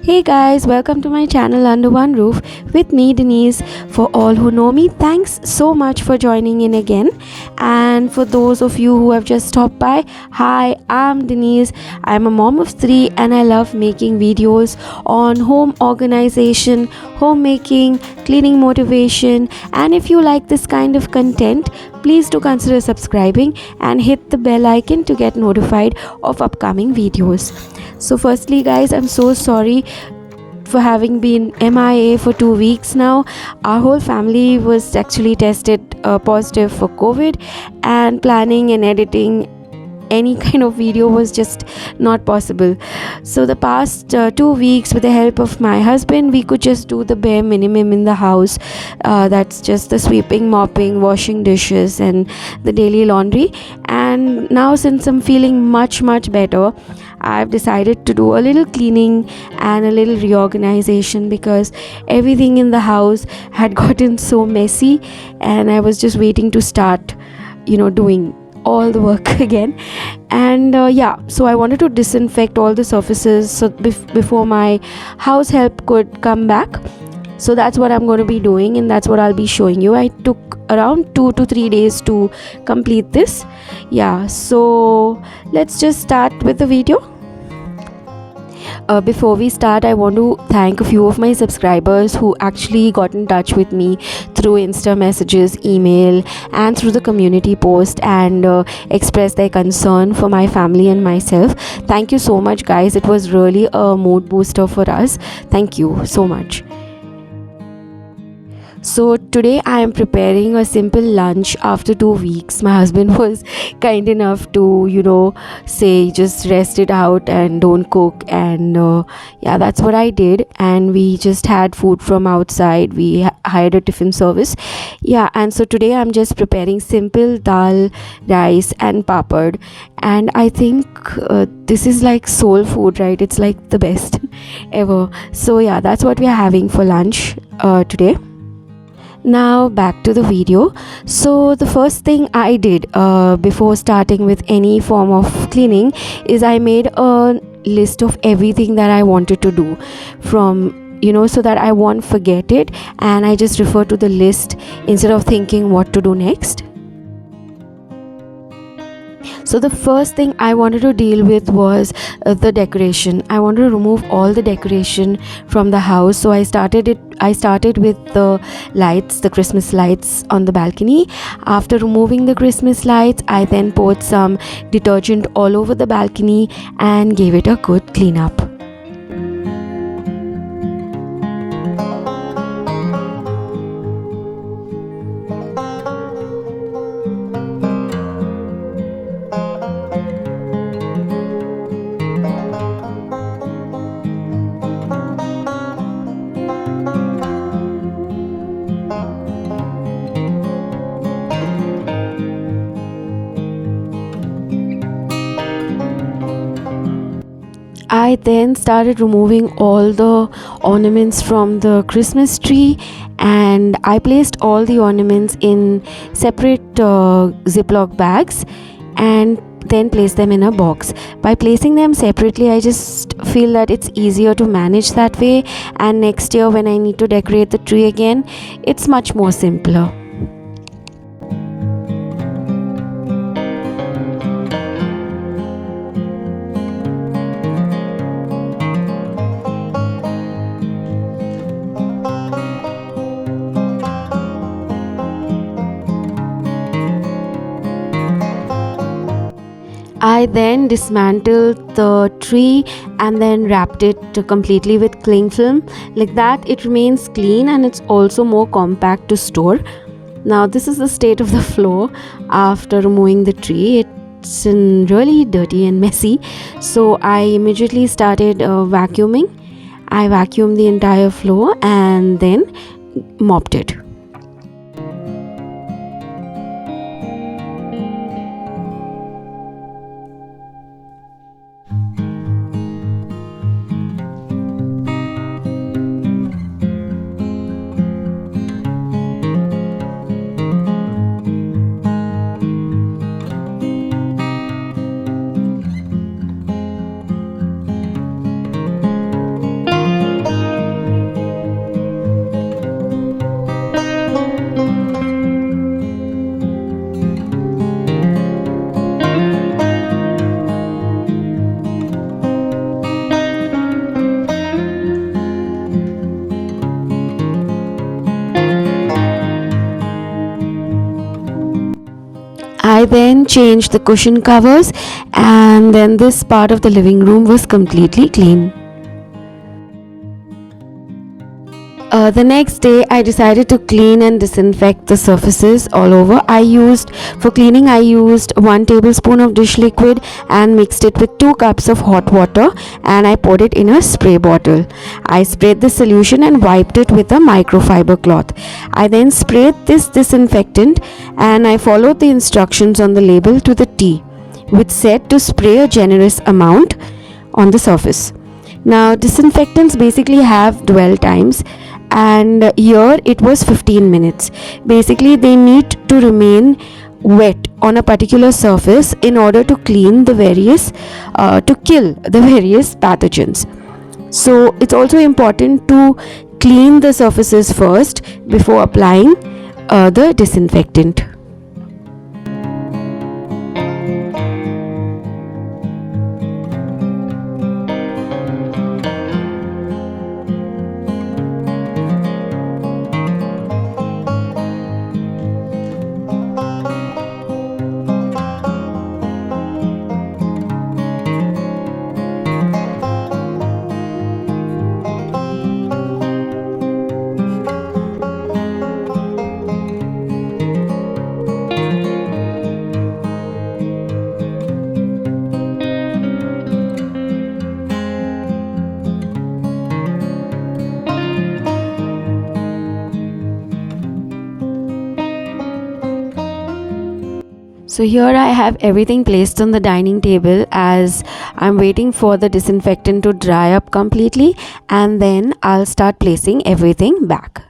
Hey guys, welcome to my channel Under One Roof with me Denise. For all who know me, thanks so much for joining in again. And for those of you who have just stopped by, hi, I'm Denise. I'm a mom of 3 and I love making videos on home organization, homemaking, cleaning motivation. And if you like this kind of content, please do consider subscribing and hit the bell icon to get notified of upcoming videos. So firstly guys, I'm so sorry for having been MIA for 2 weeks now. Our whole family was actually tested positive for COVID, and planning and editing any kind of video was just not possible. So the past 2 weeks, with the help of my husband, we could just do the bare minimum in the house. That's just the sweeping, mopping, washing dishes and the daily laundry. And now, since I'm feeling much better, I've decided to do a little cleaning and a little reorganization, because everything in the house had gotten so messy and I was just waiting to start doing all the work again. And so I wanted to disinfect all the surfaces so before my house help could come back. So that's what I'm going to be doing, and that's what I'll be showing you. I took around 2 to 3 days to complete this. So let's just start with the video. Before we start, I want to thank a few of my subscribers who actually got in touch with me through Insta messages, email, and through the community post, and expressed their concern for my family and myself. Thank you so much, guys. It was really a mood booster for us. Thank you so much. So today I am preparing a simple lunch after 2 weeks. My husband was kind enough to, say just rest it out and don't cook. And that's what I did. And we just had food from outside. We hired a tiffin service. And so today I'm just preparing simple dal, rice and papad. And I think this is like soul food, right? It's like the best ever. So that's what we are having for lunch today. Now back to the video. So the first thing I did before starting with any form of cleaning is I made a list of everything that I wanted to do from so that I won't forget it, and I just refer to the list instead of thinking what to do next. So the first thing I wanted to deal with was the decoration. I wanted to remove all the decoration from the house. So I started with the lights, the Christmas lights on the balcony. After removing the Christmas lights, I then poured some detergent all over the balcony and gave it a good clean up. I then started removing all the ornaments from the Christmas tree, and I placed all the ornaments in separate Ziploc bags and then placed them in a box. By placing them separately, I just feel that it's easier to manage that way, and next year when I need to decorate the tree again, it's much more simpler. I then dismantled the tree and then wrapped it completely with cling film. Like that, it remains clean and it's also more compact to store. Now this is the state of the floor after removing the tree. It's really dirty and messy. So I immediately started vacuuming. I vacuumed the entire floor and then mopped it. I then changed the cushion covers, and then this part of the living room was completely clean. The next day I decided to clean and disinfect the surfaces all over. For cleaning I used 1 tablespoon of dish liquid and mixed it with 2 cups of hot water, and I poured it in a spray bottle. I sprayed the solution and wiped it with a microfiber cloth. I then sprayed this disinfectant, and I followed the instructions on the label to the T, which said to spray a generous amount on the surface. Now disinfectants basically have dwell times, and here it was 15 minutes. Basically they need to remain wet on a particular surface in order to kill the various pathogens. So it's also important to clean the surfaces first before applying the disinfectant. So here I have everything placed on the dining table as I'm waiting for the disinfectant to dry up completely, and then I'll start placing everything back.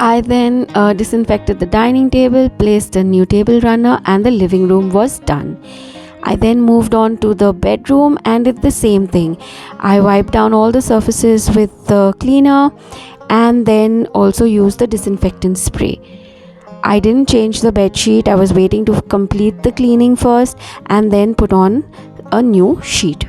I then disinfected the dining table, placed a new table runner, and the living room was done. I then moved on to the bedroom and did the same thing. I wiped down all the surfaces with the cleaner and then also used the disinfectant spray. I didn't change the bed sheet. I was waiting to complete the cleaning first and then put on a new sheet.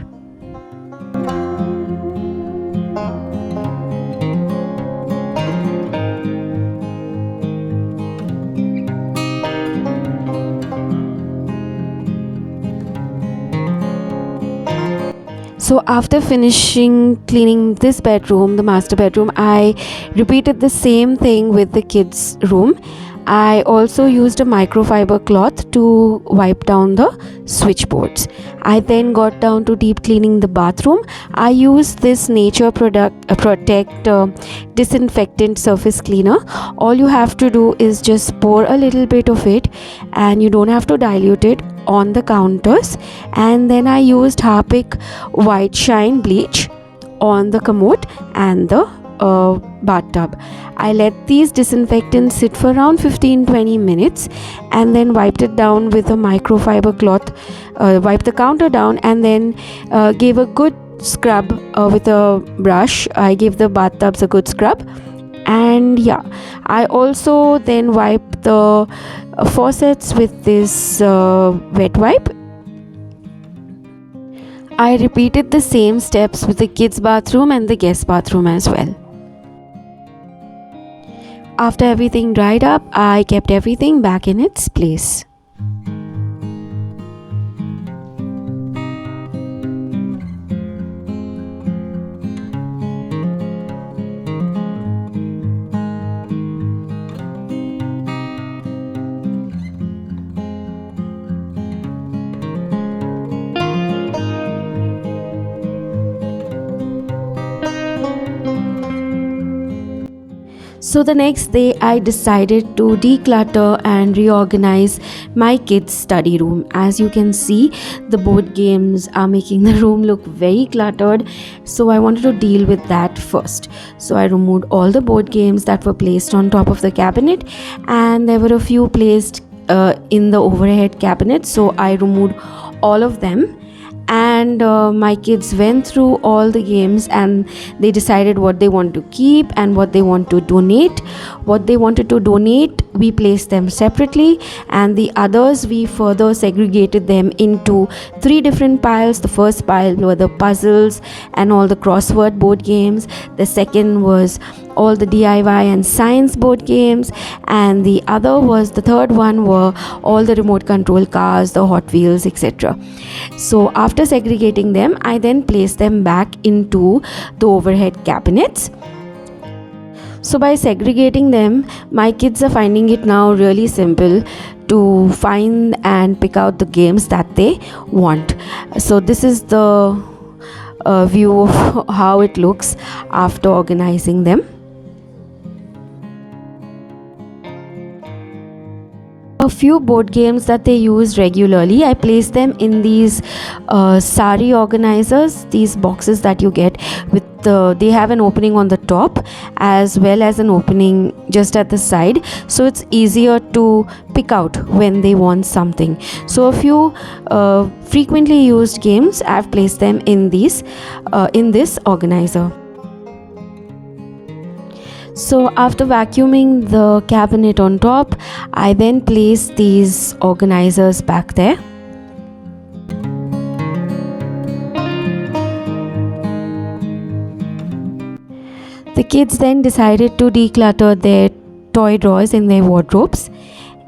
So after finishing cleaning this bedroom, the master bedroom, I repeated the same thing with the kids' room. I also used a microfiber cloth to wipe down the switchboards. I then got down to deep cleaning the bathroom. I used this Nature Protect disinfectant surface cleaner. All you have to do is just pour a little bit of it, and you don't have to dilute it on the counters. And then I used Harpic white shine bleach on the commode and the bathtub. I let these disinfectants sit for around 15-20 minutes and then wiped it down with a microfiber cloth, wiped the counter down, and then gave a good scrub with a brush. I gave the bathtubs a good scrub, and yeah, I also then wiped the faucets with this wet wipe. I repeated the same steps with the kids bathroom and the guest bathroom as well. After everything dried up, I kept everything back in its place. So the next day I decided to declutter and reorganize my kids' study room. As you can see, the board games are making the room look very cluttered, so I wanted to deal with that first. So I removed all the board games that were placed on top of the cabinet, and there were a few placed in the overhead cabinet, so I removed all of them. And my kids went through all the games and they decided what they want to keep and what they want to donate. What they wanted to donate, we placed them separately, and the others we further segregated them into 3 different piles. The first pile were the puzzles and all the crossword board games. The second was all the DIY and science board games, and the third one were all the remote control cars, the Hot Wheels, etc. So after segregating them, I then placed them back into the overhead cabinets. So by segregating them, my kids are finding it now really simple to find and pick out the games that they want. So this is the view of how it looks after organizing them. A few board games that they use regularly, I place them in these sari organizers, these boxes that you get with they have an opening on the top as well as an opening just at the side, so it's easier to pick out when they want something. So a few frequently used games, I've placed them in these in this organizer. So after vacuuming the cabinet on top, I then place these organizers back there. The kids then decided to declutter their toy drawers in their wardrobes,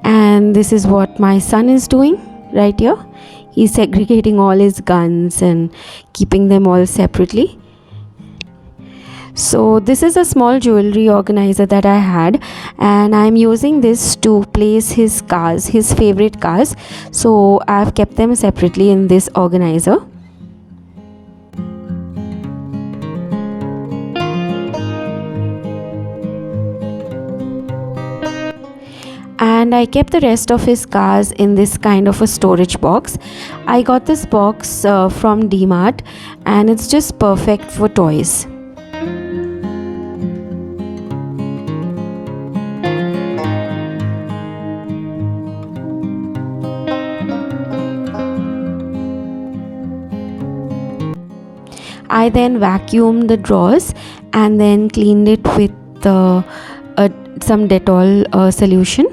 and this is what my son is doing right here. He's segregating all his guns and keeping them all separately. So this is a small jewelry organizer that I had, and I'm using this to place his cars, his favorite cars. So I've kept them separately in this organizer. And I kept the rest of his cars in this kind of a storage box. I got this box from DMart, and it's just perfect for toys. I then vacuumed the drawers and then cleaned it with some Dettol solution.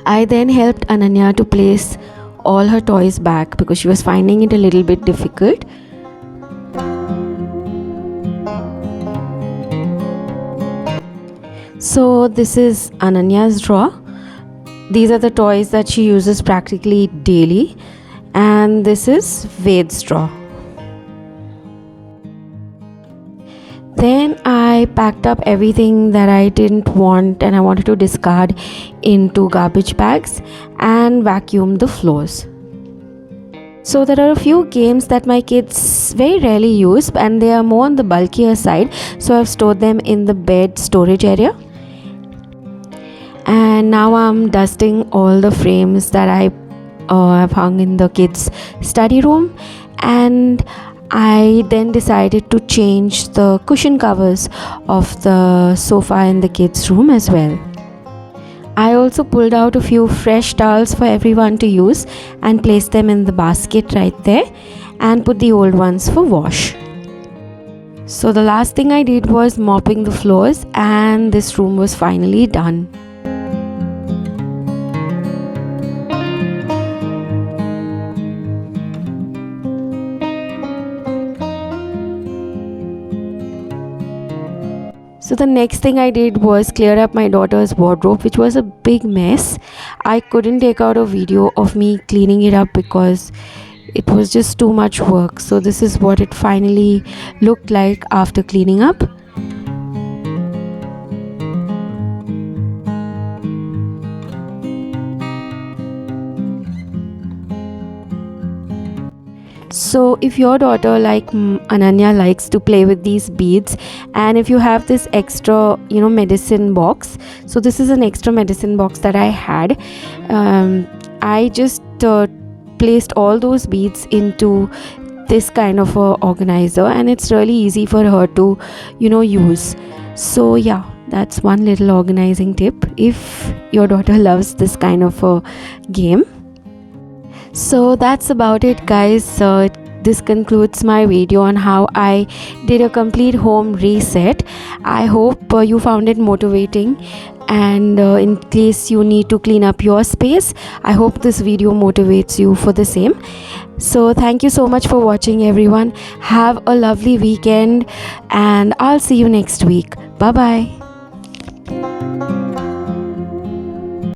I then helped Ananya to place all her toys back because she was finding it a little bit difficult. So this is Ananya's drawer. These are the toys that she uses practically daily, and this is Ved's drawer. Then I packed up everything that I didn't want and I wanted to discard into garbage bags and vacuumed the floors. So there are a few games that my kids very rarely use, and they are more on the bulkier side, so I've stored them in the bed storage area. And now I'm dusting all the frames that I have hung in the kids' study room, and I then decided to change the cushion covers of the sofa in the kids' room as well. I also pulled out a few fresh towels for everyone to use and placed them in the basket right there, and put the old ones for wash. So the last thing I did was mopping the floors, and this room was finally done. So the next thing I did was clear up my daughter's wardrobe, which was a big mess. I couldn't take out a video of me cleaning it up because it was just too much work. So this is what it finally looked like after cleaning up. So if your daughter like Ananya likes to play with these beads, and if you have this extra medicine box, so this is an extra medicine box that I had. I just placed all those beads into this kind of a organizer, and it's really easy for her to use. So yeah, that's one little organizing tip if your daughter loves this kind of a game. So that's about it, guys. This concludes my video on how I did a complete home reset. I hope you found it motivating, and in case you need to clean up your space, I hope this video motivates you for the same. So thank you so much for watching, everyone. Have a lovely weekend, and I'll see you next week. Bye bye.